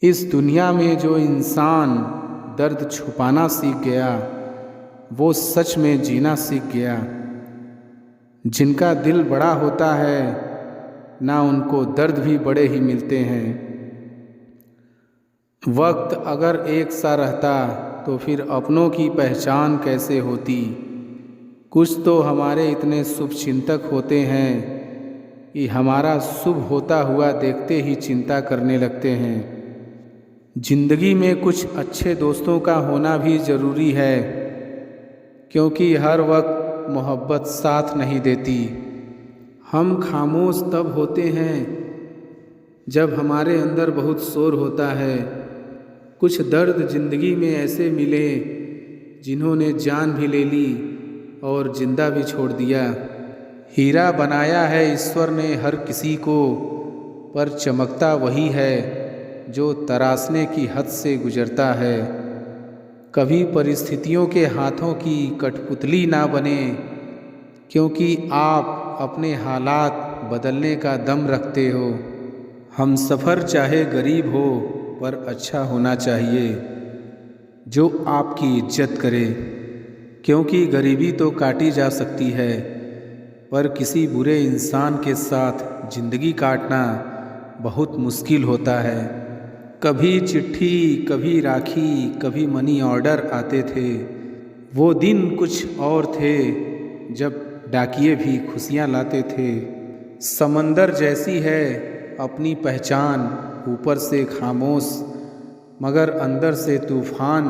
इस दुनिया में जो इंसान दर्द छुपाना सीख गया वो सच में जीना सीख गया। जिनका दिल बड़ा होता है ना उनको दर्द भी बड़े ही मिलते हैं। वक्त अगर एक सा रहता तो फिर अपनों की पहचान कैसे होती। कुछ तो हमारे इतने शुभचिंतक होते हैं कि हमारा शुभ होता हुआ देखते ही चिंता करने लगते हैं। जिंदगी में कुछ अच्छे दोस्तों का होना भी ज़रूरी है, क्योंकि हर वक्त मोहब्बत साथ नहीं देती। हम खामोश तब होते हैं जब हमारे अंदर बहुत शोर होता है। कुछ दर्द जिंदगी में ऐसे मिले जिन्होंने जान भी ले ली और जिंदा भी छोड़ दिया। हीरा बनाया है ईश्वर ने हर किसी को, पर चमकता वही है जो तराशने की हद से गुजरता है। कभी परिस्थितियों के हाथों की कठपुतली ना बने, क्योंकि आप अपने हालात बदलने का दम रखते हो। हम सफ़र चाहे गरीब हो पर अच्छा होना चाहिए, जो आपकी इज्जत करे। क्योंकि गरीबी तो काटी जा सकती है, पर किसी बुरे इंसान के साथ ज़िंदगी काटना बहुत मुश्किल होता है। कभी चिट्ठी, कभी राखी, कभी मनी ऑर्डर आते थे। वो दिन कुछ और थे जब डाकिये भी खुशियाँ लाते थे। समंदर जैसी है अपनी पहचान, ऊपर से खामोश मगर अंदर से तूफान।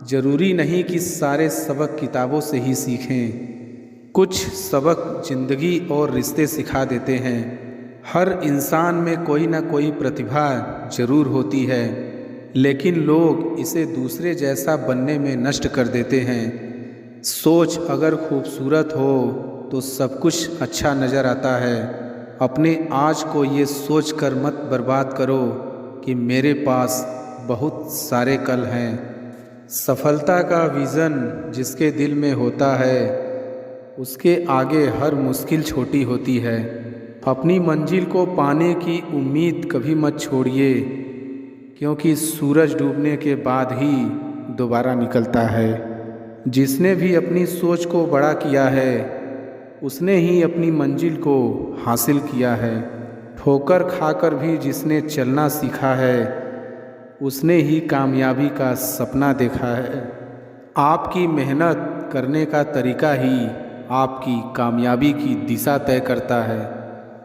ज़रूरी नहीं कि सारे सबक किताबों से ही सीखें, कुछ सबक ज़िंदगी और रिश्ते सिखा देते हैं। हर इंसान में कोई ना कोई प्रतिभा ज़रूर होती है, लेकिन लोग इसे दूसरे जैसा बनने में नष्ट कर देते हैं। सोच अगर खूबसूरत हो तो सब कुछ अच्छा नज़र आता है। अपने आज को ये सोच कर मत बर्बाद करो कि मेरे पास बहुत सारे कल हैं। सफलता का विज़न जिसके दिल में होता है, उसके आगे हर मुश्किल छोटी होती है। अपनी मंजिल को पाने की उम्मीद कभी मत छोड़िए, क्योंकि सूरज डूबने के बाद ही दोबारा निकलता है। जिसने भी अपनी सोच को बड़ा किया है, उसने ही अपनी मंजिल को हासिल किया है। ठोकर खाकर भी जिसने चलना सीखा है, उसने ही कामयाबी का सपना देखा है। आपकी मेहनत करने का तरीका ही आपकी कामयाबी की दिशा तय करता है।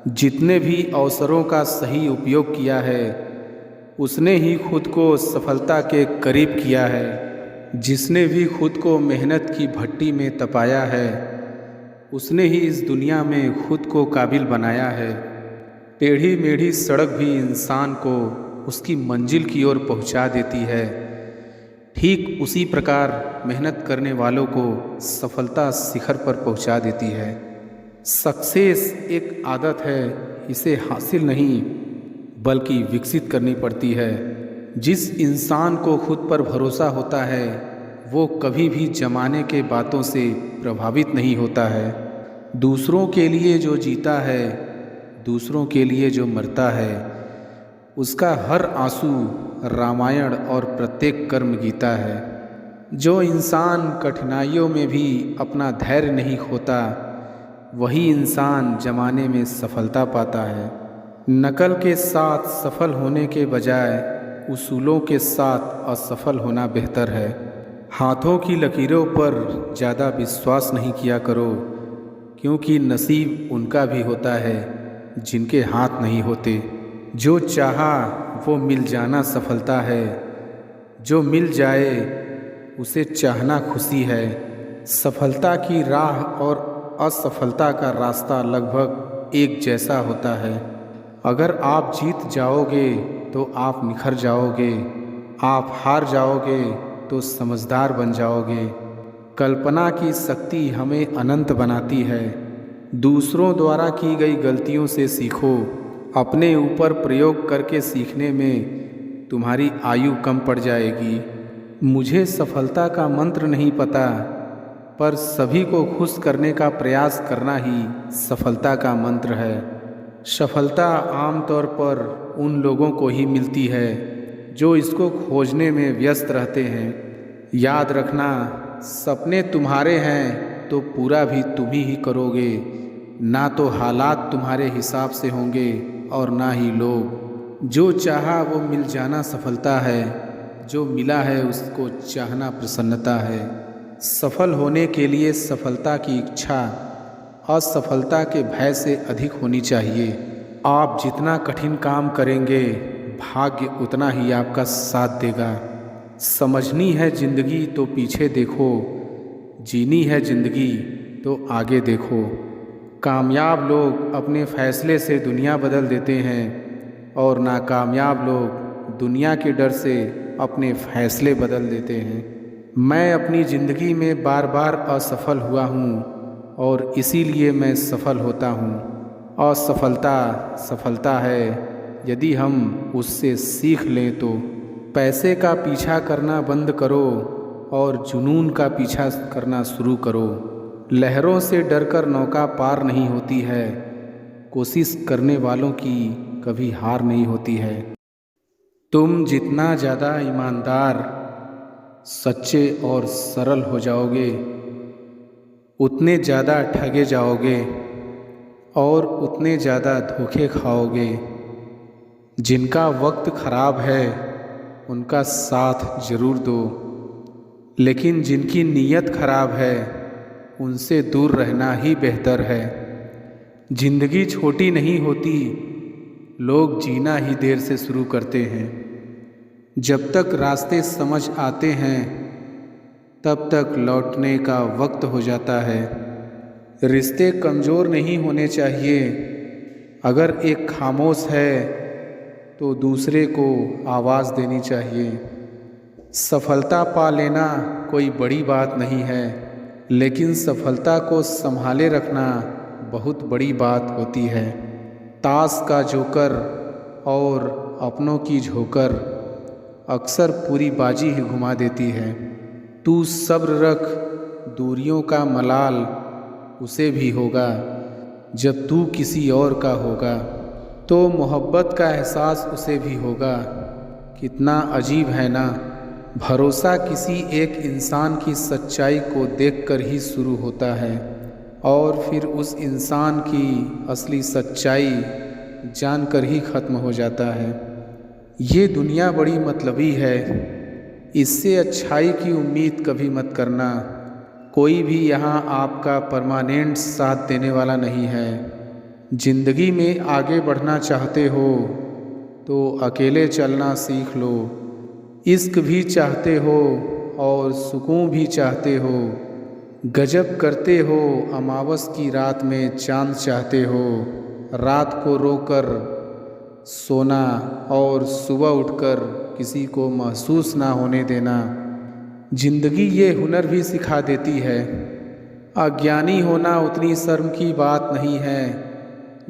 जितने भी अवसरों का सही उपयोग किया है, उसने ही खुद को सफलता के करीब किया है। जिसने भी खुद को मेहनत की भट्टी में तपाया है, उसने ही इस दुनिया में खुद को काबिल बनाया है। टेढ़ी मेढ़ी सड़क भी इंसान को उसकी मंजिल की ओर पहुंचा देती है। ठीक उसी प्रकार मेहनत करने वालों को सफलता शिखर पर पहुंचा देती है। सक्सेस एक आदत है, इसे हासिल नहीं बल्कि विकसित करनी पड़ती है। जिस इंसान को खुद पर भरोसा होता है, वो कभी भी ज़माने के बातों से प्रभावित नहीं होता है। दूसरों के लिए जो जीता है, दूसरों के लिए जो मरता है, उसका हर आंसू रामायण और प्रत्येक कर्म गीता है। जो इंसान कठिनाइयों में भी अपना धैर्य नहीं खोता, वही इंसान ज़माने में सफलता पाता है। नकल के साथ सफल होने के बजाय उसूलों के साथ असफल होना बेहतर है। हाथों की लकीरों पर ज़्यादा विश्वास नहीं किया करो, क्योंकि नसीब उनका भी होता है जिनके हाथ नहीं होते। जो चाहा वो मिल जाना सफलता है, जो मिल जाए उसे चाहना खुशी है। सफलता की राह और असफलता का रास्ता लगभग एक जैसा होता है। अगर आप जीत जाओगे तो आप निखर जाओगे, आप हार जाओगे तो समझदार बन जाओगे। कल्पना की शक्ति हमें अनंत बनाती है। दूसरों द्वारा की गई गलतियों से सीखो। अपने ऊपर प्रयोग करके सीखने में तुम्हारी आयु कम पड़ जाएगी। मुझे सफलता का मंत्र नहीं पता, पर सभी को खुश करने का प्रयास करना ही सफलता का मंत्र है। सफलता आमतौर पर उन लोगों को ही मिलती है जो इसको खोजने में व्यस्त रहते हैं। याद रखना, सपने तुम्हारे हैं तो पूरा भी तुम ही करोगे, ना तो हालात तुम्हारे हिसाब से होंगे और ना ही लोग। जो चाहा वो मिल जाना सफलता है, जो मिला है उसको चाहना प्रसन्नता है। सफल होने के लिए सफलता की इच्छा असफलता के भय से अधिक होनी चाहिए। आप जितना कठिन काम करेंगे, भाग्य उतना ही आपका साथ देगा। समझनी है जिंदगी तो पीछे देखो, जीनी है जिंदगी तो आगे देखो। कामयाब लोग अपने फैसले से दुनिया बदल देते हैं और नाकामयाब लोग दुनिया के डर से अपने फैसले बदल देते हैं। मैं अपनी ज़िंदगी में बार बार असफल हुआ हूँ और इसीलिए मैं सफल होता हूँ। असफलता सफलता है यदि हम उससे सीख लें तो। पैसे का पीछा करना बंद करो और जुनून का पीछा करना शुरू करो। लहरों से डरकर नौका पार नहीं होती है, कोशिश करने वालों की कभी हार नहीं होती है। तुम जितना ज़्यादा ईमानदार, सच्चे और सरल हो जाओगे, उतने ज़्यादा ठगे जाओगे और उतने ज़्यादा धोखे खाओगे। जिनका वक्त ख़राब है उनका साथ ज़रूर दो, लेकिन जिनकी नीयत खराब है उनसे दूर रहना ही बेहतर है। जिंदगी छोटी नहीं होती, लोग जीना ही देर से शुरू करते हैं। जब तक रास्ते समझ आते हैं तब तक लौटने का वक्त हो जाता है। रिश्ते कमज़ोर नहीं होने चाहिए। अगर एक खामोश है तो दूसरे को आवाज़ देनी चाहिए। सफलता पा लेना कोई बड़ी बात नहीं है, लेकिन सफलता को संभाले रखना बहुत बड़ी बात होती है। ताश का जोकर और अपनों की झोकर अक्सर पूरी बाजी ही घुमा देती है। तू सब्र रख, दूरियों का मलाल उसे भी होगा जब तू किसी और का होगा। तो मोहब्बत का एहसास उसे भी होगा। कितना अजीब है ना, भरोसा किसी एक इंसान की सच्चाई को देखकर ही शुरू होता है और फिर उस इंसान की असली सच्चाई जानकर ही ख़त्म हो जाता है। ये दुनिया बड़ी मतलबी है, इससे अच्छाई की उम्मीद कभी मत करना। कोई भी यहाँ आपका परमानेंट साथ देने वाला नहीं है। ज़िंदगी में आगे बढ़ना चाहते हो तो अकेले चलना सीख लो। इश्क भी चाहते हो और सुकून भी चाहते हो। गजब करते हो, अमावस की रात में चांद चाहते हो। रात को रोकर सोना और सुबह उठकर किसी को महसूस ना होने देना। जिंदगी ये हुनर भी सिखा देती है। अज्ञानी होना उतनी शर्म की बात नहीं है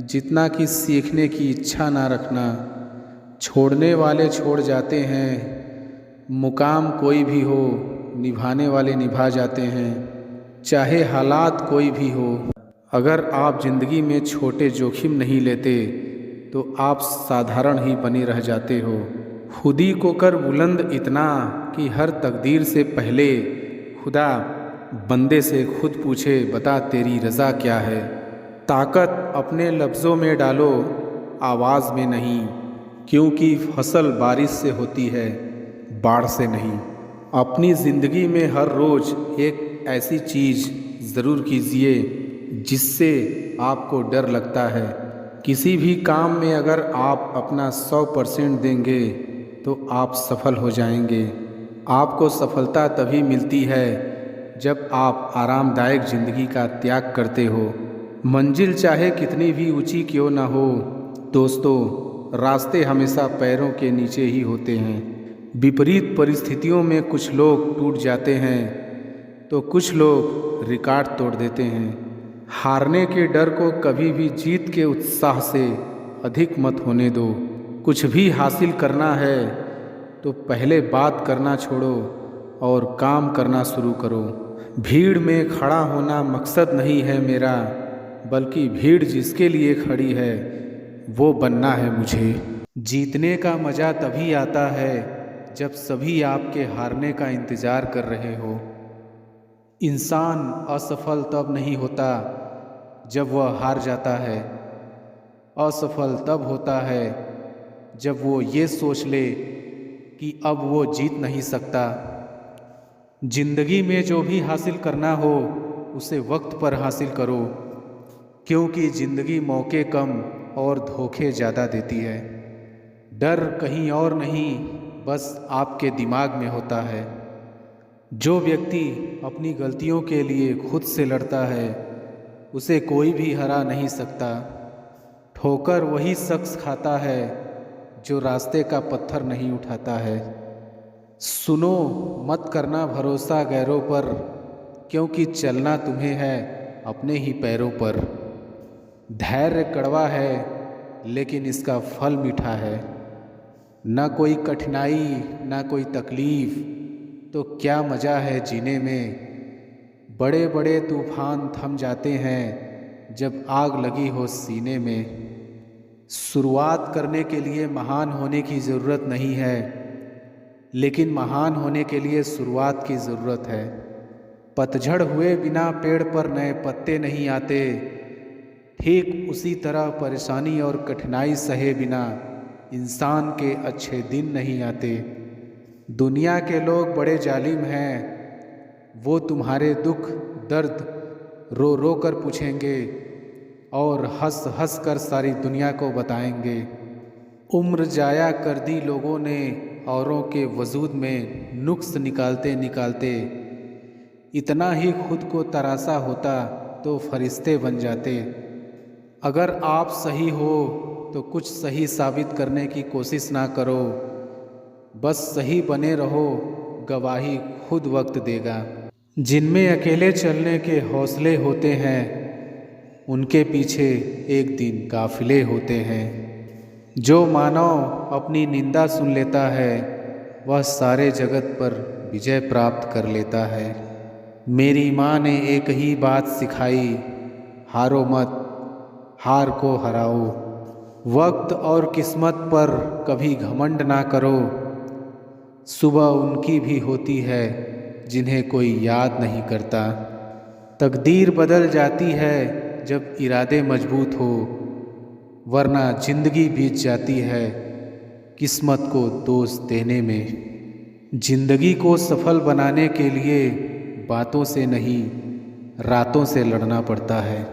जितना कि सीखने की इच्छा ना रखना। छोड़ने वाले छोड़ जाते हैं, मुकाम कोई भी हो निभाने वाले निभा जाते हैं। चाहे हालात कोई भी हो, अगर आप ज़िंदगी में छोटे जोखिम नहीं लेते तो आप साधारण ही बने रह जाते हो। खुदी को कर बुलंद इतना कि हर तकदीर से पहले खुदा बंदे से खुद पूछे, बता तेरी रज़ा क्या है। ताकत अपने लफ्ज़ों में डालो, आवाज़ में नहीं, क्योंकि फसल बारिश से होती है, बाढ़ से नहीं। अपनी ज़िंदगी में हर रोज़ एक ऐसी चीज़ ज़रूर कीजिए जिससे आपको डर लगता है। किसी भी काम में अगर आप अपना 100% देंगे तो आप सफल हो जाएंगे। आपको सफलता तभी मिलती है जब आप आरामदायक ज़िंदगी का त्याग करते हो। मंजिल चाहे कितनी भी ऊंची क्यों ना हो दोस्तों, रास्ते हमेशा पैरों के नीचे ही होते हैं। विपरीत परिस्थितियों में कुछ लोग टूट जाते हैं तो कुछ लोग रिकॉर्ड तोड़ देते हैं। हारने के डर को कभी भी जीत के उत्साह से अधिक मत होने दो। कुछ भी हासिल करना है तो पहले बात करना छोड़ो और काम करना शुरू करो। भीड़ में खड़ा होना मकसद नहीं है मेरा, बल्कि भीड़ जिसके लिए खड़ी है वो बनना है मुझे। जीतने का मज़ा तभी आता है जब सभी आपके हारने का इंतज़ार कर रहे हो। इंसान असफल तब नहीं होता जब वह हार जाता है। असफल तब होता है जब वो ये सोच ले कि अब वो जीत नहीं सकता। जिंदगी में जो भी हासिल करना हो उसे वक्त पर हासिल करो, क्योंकि ज़िंदगी मौके कम और धोखे ज़्यादा देती है। डर कहीं और नहीं, बस आपके दिमाग में होता है। जो व्यक्ति अपनी गलतियों के लिए खुद से लड़ता है उसे कोई भी हरा नहीं सकता। ठोकर वही शख्स खाता है जो रास्ते का पत्थर नहीं उठाता है। सुनो, मत करना भरोसा गैरों पर, क्योंकि चलना तुम्हें है अपने ही पैरों पर। धैर्य कड़वा है लेकिन इसका फल मीठा है। ना कोई कठिनाई ना कोई तकलीफ, तो क्या मज़ा है जीने में। बड़े बड़े तूफान थम जाते हैं जब आग लगी हो सीने में। शुरुआत करने के लिए महान होने की ज़रूरत नहीं है, लेकिन महान होने के लिए शुरुआत की ज़रूरत है। पतझड़ हुए बिना पेड़ पर नए पत्ते नहीं आते। ठीक उसी तरह परेशानी और कठिनाई सहे बिना इंसान के अच्छे दिन नहीं आते। दुनिया के लोग बड़े जालिम हैं, वो तुम्हारे दुख दर्द रो रो कर पूछेंगे और हंस हंस कर सारी दुनिया को बताएंगे। उम्र जाया कर दी लोगों ने औरों के वजूद में नुक्स निकालते निकालते। इतना ही खुद को तरासा होता तो फरिश्ते बन जाते। अगर आप सही हो तो कुछ सही साबित करने की कोशिश ना करो, बस सही बने रहो, गवाही खुद वक्त देगा। जिनमें अकेले चलने के हौसले होते हैं उनके पीछे एक दिन काफिले होते हैं। जो मानव अपनी निंदा सुन लेता है वह सारे जगत पर विजय प्राप्त कर लेता है। मेरी माँ ने एक ही बात सिखाई, हारो मत, हार को हराओ। वक्त और किस्मत पर कभी घमंड ना करो। सुबह उनकी भी होती है जिन्हें कोई याद नहीं करता। तकदीर बदल जाती है जब इरादे मजबूत हो, वरना जिंदगी बीत जाती है किस्मत को दोष देने में। जिंदगी को सफल बनाने के लिए बातों से नहीं, रातों से लड़ना पड़ता है।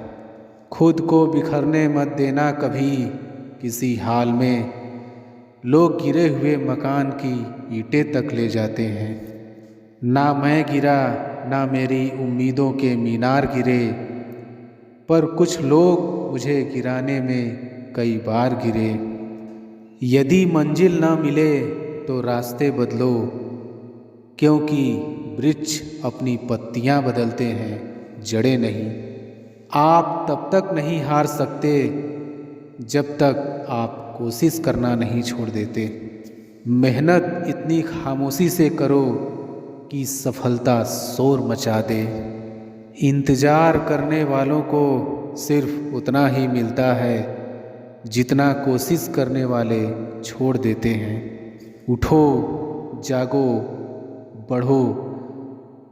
खुद को बिखरने मत देना कभी किसी हाल में। लोग गिरे हुए मकान की ईंटें तक ले जाते हैं। ना मैं गिरा ना मेरी उम्मीदों के मीनार गिरे, पर कुछ लोग मुझे गिराने में कई बार गिरे। यदि मंजिल ना मिले तो रास्ते बदलो, क्योंकि वृक्ष अपनी पत्तियां बदलते हैं, जड़ें नहीं। आप तब तक नहीं हार सकते जब तक आप कोशिश करना नहीं छोड़ देते। मेहनत इतनी खामोशी से करो कि सफलता शोर मचा दे। इंतज़ार करने वालों को सिर्फ उतना ही मिलता है जितना कोशिश करने वाले छोड़ देते हैं। उठो, जागो, बढ़ो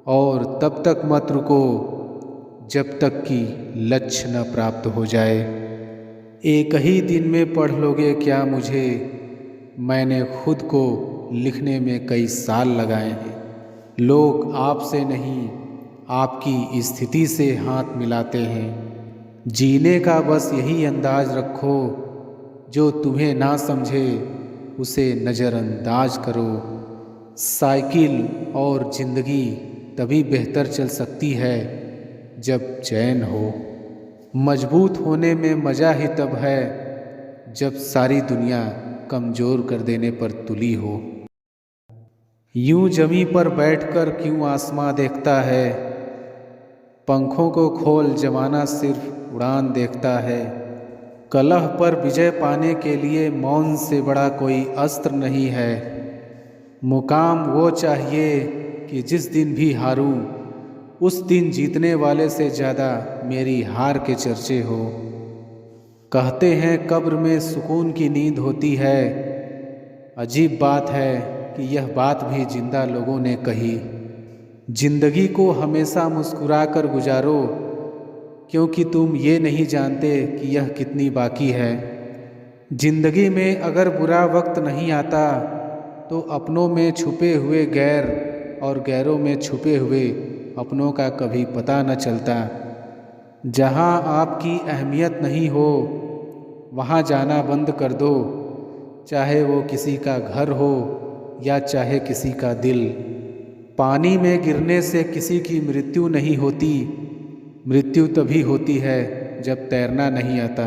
और तब तक मत रुको जब तक कि लक्ष्य न प्राप्त हो जाए। एक ही दिन में पढ़ लोगे क्या मुझे, मैंने खुद को लिखने में कई साल लगाए हैं। लोग आपसे नहीं आपकी स्थिति से हाथ मिलाते हैं। जीने का बस यही अंदाज रखो, जो तुम्हें ना समझे उसे नज़रअंदाज करो। साइकिल और ज़िंदगी तभी बेहतर चल सकती है जब चैन हो। मजबूत होने में मज़ा ही तब है जब सारी दुनिया कमज़ोर कर देने पर तुली हो। यूं जमी पर बैठकर क्यों आसमां देखता है, पंखों को खोल जमाना सिर्फ उड़ान देखता है। कलह पर विजय पाने के लिए मौन से बड़ा कोई अस्त्र नहीं है। मुकाम वो चाहिए कि जिस दिन भी हारूं उस दिन जीतने वाले से ज़्यादा मेरी हार के चर्चे हो। कहते हैं कब्र में सुकून की नींद होती है। अजीब बात है कि यह बात भी जिंदा लोगों ने कही। जिंदगी को हमेशा मुस्कुरा कर गुजारो, क्योंकि तुम ये नहीं जानते कि यह कितनी बाकी है। जिंदगी में अगर बुरा वक्त नहीं आता तो अपनों में छुपे हुए गैर और गैरों में छुपे हुए अपनों का कभी पता न चलता। जहाँ आपकी अहमियत नहीं हो वहाँ जाना बंद कर दो, चाहे वो किसी का घर हो या चाहे किसी का दिल। पानी में गिरने से किसी की मृत्यु नहीं होती। मृत्यु तभी होती है जब तैरना नहीं आता।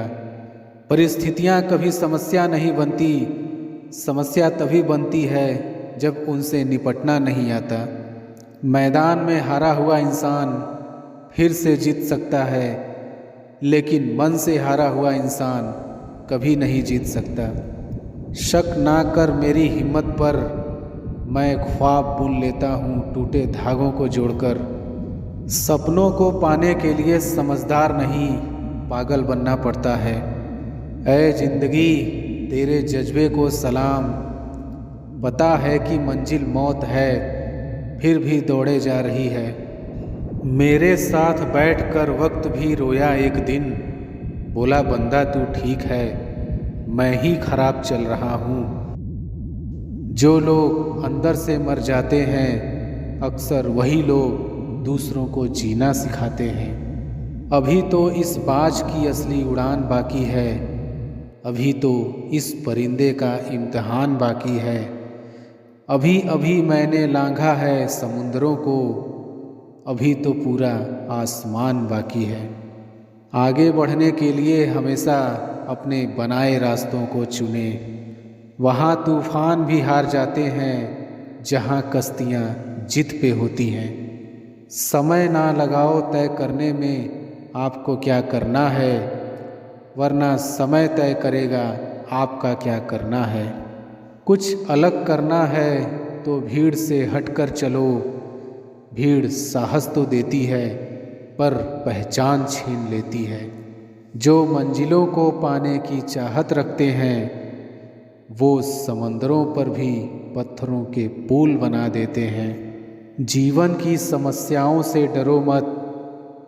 परिस्थितियाँ कभी समस्या नहीं बनती। समस्या तभी बनती है जब उनसे निपटना नहीं आता। मैदान में हारा हुआ इंसान फिर से जीत सकता है, लेकिन मन से हारा हुआ इंसान कभी नहीं जीत सकता। शक ना कर मेरी हिम्मत पर, मैं ख्वाब बुन लेता हूँ टूटे धागों को जोड़कर। सपनों को पाने के लिए समझदार नहीं पागल बनना पड़ता है। ऐ जिंदगी तेरे जज्बे को सलाम। पता है कि मंजिल मौत है, फिर भी दौड़े जा रही है। मेरे साथ बैठकर वक्त भी रोया एक दिन, बोला बंदा तू ठीक है, मैं ही खराब चल रहा हूँ। जो लोग अंदर से मर जाते हैं अक्सर वही लोग दूसरों को जीना सिखाते हैं। अभी तो इस बाज की असली उड़ान बाकी है, अभी तो इस परिंदे का इम्तिहान बाकी है। अभी अभी मैंने लांघा है समुंदरों को, अभी तो पूरा आसमान बाकी है। आगे बढ़ने के लिए हमेशा अपने बनाए रास्तों को चुने। वहाँ तूफान भी हार जाते हैं जहाँ कश्तियाँ जिद पे होती हैं। समय ना लगाओ तय करने में आपको क्या करना है, वरना समय तय करेगा आपका क्या करना है। कुछ अलग करना है तो भीड़ से हटकर चलो। भीड़ साहस तो देती है पर पहचान छीन लेती है। जो मंजिलों को पाने की चाहत रखते हैं वो समंदरों पर भी पत्थरों के पुल बना देते हैं। जीवन की समस्याओं से डरो मत,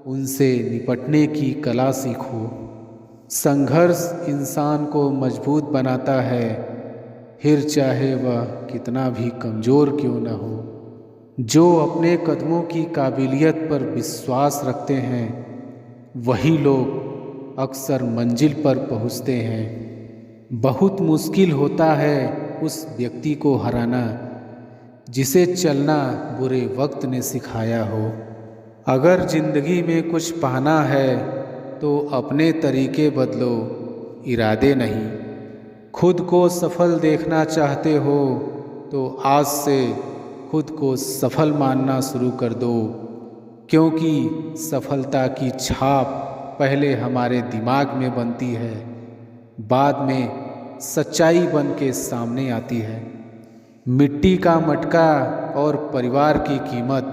उनसे निपटने की कला सीखो। संघर्ष इंसान को मजबूत बनाता है, फिर चाहे वह कितना भी कमज़ोर क्यों न हो। जो अपने कदमों की काबिलियत पर विश्वास रखते हैं वही लोग अक्सर मंजिल पर पहुंचते हैं। बहुत मुश्किल होता है उस व्यक्ति को हराना जिसे चलना बुरे वक्त ने सिखाया हो। अगर ज़िंदगी में कुछ पाना है तो अपने तरीके बदलो, इरादे नहीं। खुद को सफल देखना चाहते हो तो आज से खुद को सफल मानना शुरू कर दो, क्योंकि सफलता की छाप पहले हमारे दिमाग में बनती है, बाद में सच्चाई बन के सामने आती है। मिट्टी का मटका और परिवार की कीमत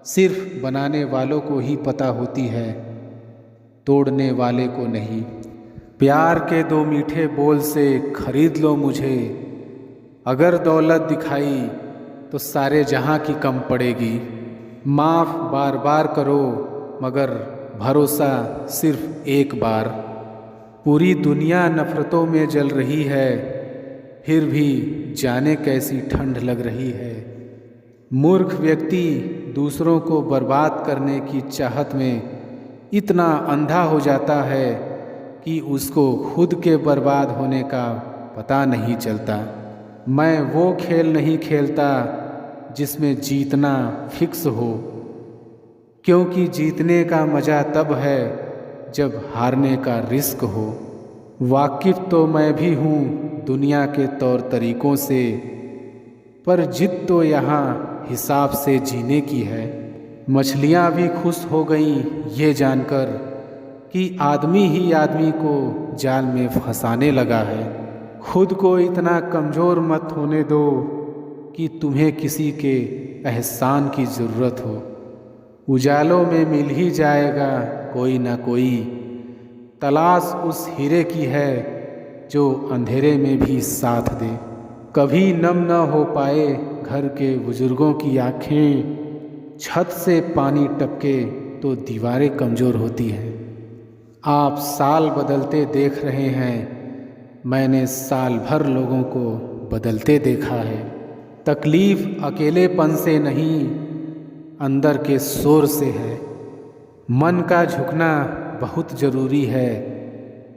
सिर्फ बनाने वालों को ही पता होती है, तोड़ने वाले को नहीं। प्यार के दो मीठे बोल से खरीद लो मुझे, अगर दौलत दिखाई तो सारे जहां की कम पड़ेगी। माफ़ बार बार करो मगर भरोसा सिर्फ एक बार। पूरी दुनिया नफ़रतों में जल रही है, फिर भी जाने कैसी ठंड लग रही है। मूर्ख व्यक्ति दूसरों को बर्बाद करने की चाहत में इतना अंधा हो जाता है कि उसको खुद के बर्बाद होने का पता नहीं चलता। मैं वो खेल नहीं खेलता जिसमें जीतना फिक्स हो, क्योंकि जीतने का मज़ा तब है जब हारने का रिस्क हो। वाकिफ़ तो मैं भी हूँ दुनिया के तौर तरीक़ों से, पर जिद तो यहाँ हिसाब से जीने की है। मछलियाँ भी खुश हो गईं ये जानकर कि आदमी ही आदमी को जाल में फंसाने लगा है। खुद को इतना कमज़ोर मत होने दो कि तुम्हें किसी के एहसान की ज़रूरत हो। उजालों में मिल ही जाएगा कोई ना कोई, तलाश उस हीरे की है जो अंधेरे में भी साथ दे। कभी नम न हो पाए घर के बुजुर्गों की आँखें, छत से पानी टपके तो दीवारें कमज़ोर होती हैं। आप साल बदलते देख रहे हैं, मैंने साल भर लोगों को बदलते देखा है। तकलीफ़ अकेलेपन से नहीं, अंदर के शोर से है। मन का झुकना बहुत ज़रूरी है,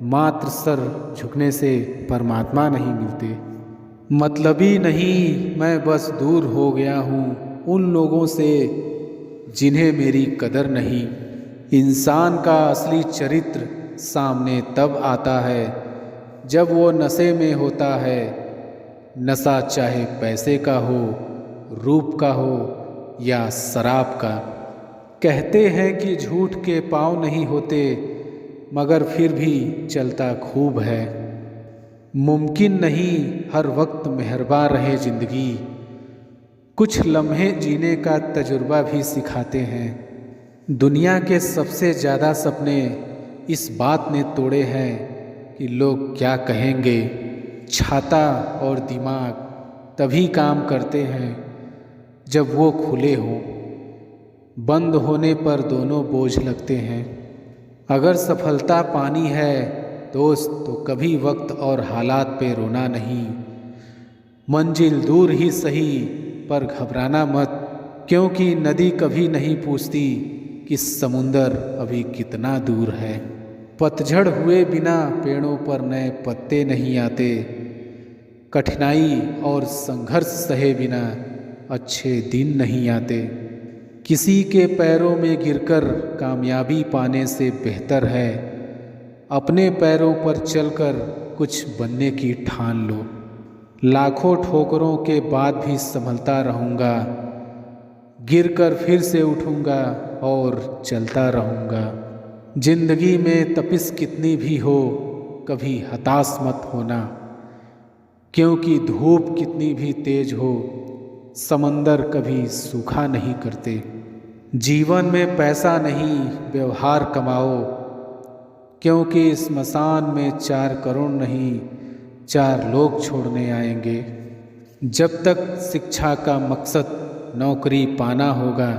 मात्र सर झुकने से परमात्मा नहीं मिलते। मतलबी नहीं, मैं बस दूर हो गया हूँ उन लोगों से जिन्हें मेरी कदर नहीं। इंसान का असली चरित्र सामने तब आता है जब वो नशे में होता है। नशा चाहे पैसे का हो, रूप का हो या शराब का। कहते हैं कि झूठ के पाँव नहीं होते, मगर फिर भी चलता खूब है। मुमकिन नहीं हर वक्त मेहरबान रहे ज़िंदगी, कुछ लम्हे जीने का तजुर्बा भी सिखाते हैं। दुनिया के सबसे ज़्यादा सपने इस बात ने तोड़े हैं कि लोग क्या कहेंगे। छाता और दिमाग तभी काम करते हैं जब वो खुले हों, बंद होने पर दोनों बोझ लगते हैं। अगर सफलता पानी है दोस्त, तो कभी वक्त और हालात पे रोना नहीं। मंजिल दूर ही सही पर घबराना मत, क्योंकि नदी कभी नहीं पूछती कि समुंदर अभी कितना दूर है। पतझड़ हुए बिना पेड़ों पर नए पत्ते नहीं आते। कठिनाई और संघर्ष सहे बिना अच्छे दिन नहीं आते। किसी के पैरों में गिरकर कामयाबी पाने से बेहतर है अपने पैरों पर चलकर कुछ बनने की ठान लो। लाखों ठोकरों के बाद भी संभलता रहूँगा, गिरकर फिर से उठूँगा और चलता रहूँगा। जिंदगी में तपिश कितनी भी हो, कभी हताश मत होना, क्योंकि धूप कितनी भी तेज हो, समंदर कभी सूखा नहीं करते। जीवन में पैसा नहीं, व्यवहार कमाओ, क्योंकि स्मशान में 4 करोड़ नहीं 4 लोग छोड़ने आएंगे। जब तक शिक्षा का मकसद नौकरी पाना होगा,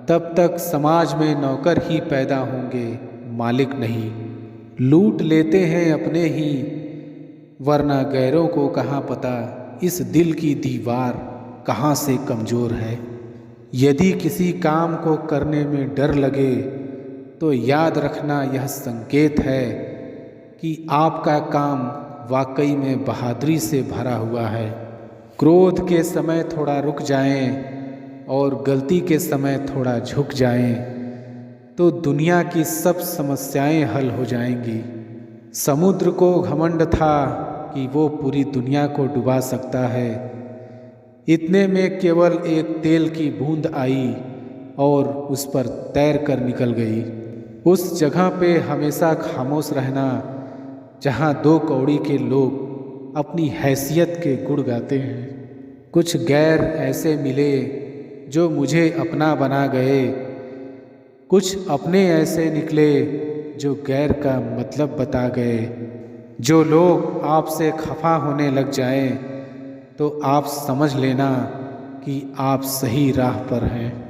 तब तक समाज में नौकर ही पैदा होंगे, मालिक नहीं। लूट लेते हैं अपने ही, वरना गैरों को कहाँ पता इस दिल की दीवार कहाँ से कमज़ोर है। यदि किसी काम को करने में डर लगे तो याद रखना यह संकेत है कि आपका काम वाकई में बहादुरी से भरा हुआ है। क्रोध के समय थोड़ा रुक जाएं और गलती के समय थोड़ा झुक जाएं, तो दुनिया की सब समस्याएं हल हो जाएंगी। समुद्र को घमंड था कि वो पूरी दुनिया को डुबा सकता है। इतने में केवल एक तेल की बूंद आई और उस पर तैर कर निकल गई। उस जगह पे हमेशा खामोश रहना जहाँ 2 कौड़ी के लोग अपनी हैसियत के गुण गाते हैं। कुछ गैर ऐसे मिले जो मुझे अपना बना गए, कुछ अपने ऐसे निकले जो गैर का मतलब बता गए। जो लोग आपसे खफा होने लग जाएं, तो आप समझ लेना कि आप सही राह पर हैं।